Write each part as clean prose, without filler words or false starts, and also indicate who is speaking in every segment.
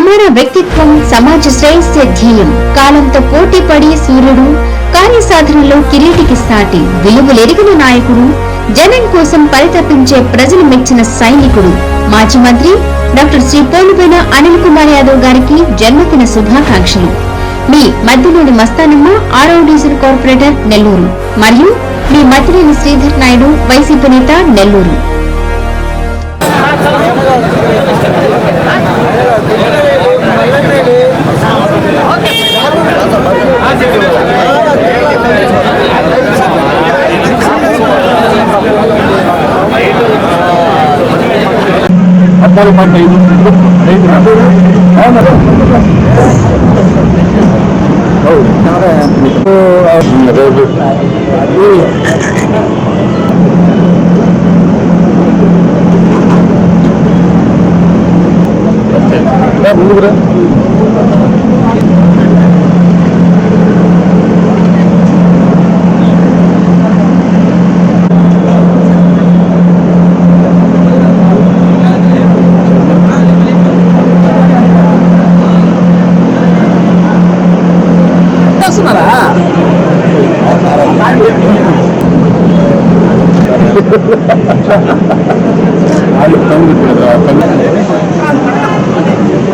Speaker 1: సమాన వ్యక్తిత్వం, సమాజ శ్రేయస్సే ధ్యేయం. కాలంతో పోటీ పడి సూర్యుడు, కార్యసాధనలో కిరీటికి సాటి, విలువలెరిగిన నాయకుడు, జనం కోసం పరితపించే ప్రజలు మెచ్చిన సైనికుడు, మాజీ మంత్రి డాక్టర్ శ్రీ పోలుబోయిన అనిల్ కుమార్ యాదవ్ గారికి జన్మదిన శుభాకాంక్షలు. మీ మధ్యలోని మస్తానమ్మ 6వ డివిజన్ కార్పొరేటర్ నెల్లూరు మరియు మీ మధ్యలోని శ్రీధర్ నాయుడు వైసీపీ నేత నెల్లూరు.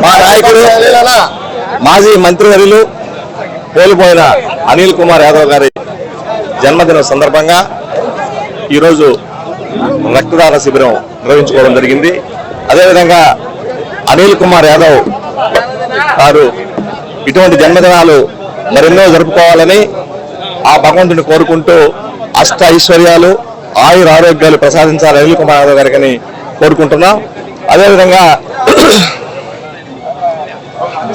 Speaker 2: మా నాయకుడు మాజీ మంత్రివర్యులు పోలుబోయిన అనిల్ కుమార్ యాదవ్ గారి జన్మదినం సందర్భంగా ఈరోజు రక్తదాన శిబిరం నిర్వహించుకోవడం జరిగింది. అదేవిధంగా అనిల్ కుమార్ యాదవ్ గారు ఇటువంటి జన్మదినాలు మరెన్నో జరుపుకోవాలని ఆ భగవంతుని కోరుకుంటూ అష్ట ఐశ్వర్యాలు, ఆయుర ఆరోగ్యాలు ప్రసాదించాలి అనిల్ కుమార్ యాదవ్ గారికి కోరుకుంటున్నాం. అదేవిధంగా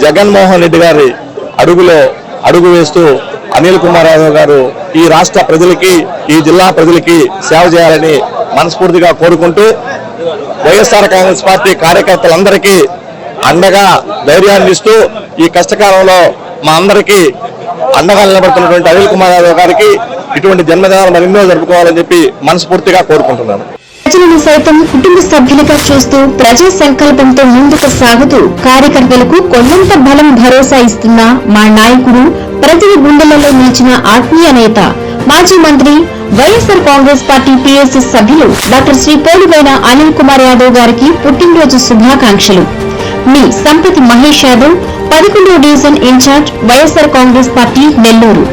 Speaker 2: జగన్మోహన్ రెడ్డి గారి అడుగులో అడుగు వేస్తూ అనిల్ కుమార్ యాదవ్ గారు ఈ రాష్ట్ర ప్రజలకి, ఈ జిల్లా ప్రజలకి సేవ చేయాలని మనస్ఫూర్తిగా కోరుకుంటూ వైఎస్ఆర్ కాంగ్రెస్ పార్టీ కార్యకర్తలందరికీ అండగా ధైర్యాన్ని ఇస్తూ ఈ కష్టకాలంలో మా అందరికీ అండగా నిలబడుతున్నటువంటి అనిల్ కుమార్ యాదవ్ గారికి ఇటువంటి జన్మదినాలు మరెన్నో జరుపుకోవాలని చెప్పి మనస్ఫూర్తిగా కోరుకుంటున్నాను.
Speaker 1: ప్రజలను సైతం కుటుంబ సభ్యులుగా చూస్తూ ప్రజా సంకల్పంతో ముందుకు సాగుతూ కార్యకర్తలకు కొండంత బలం, భరోసా ఇస్తున్న మా నాయకుడు, ప్రజల గుండెలలో నిలిచిన ఆత్మీయ నేత, మాజీ మంత్రి, వైఎస్ఆర్ కాంగ్రెస్ పార్టీ పిఎస్సి సభ్యులు డాక్టర్ శ్రీ పోలుబోయిన అనిల్ కుమార్ యాదవ్ గారికి పుట్టినరోజు శుభాకాంక్షలు. మీ సంపతి మహేష్ యాదవ్, 11వ division in charge, YSR Congress party Nellore.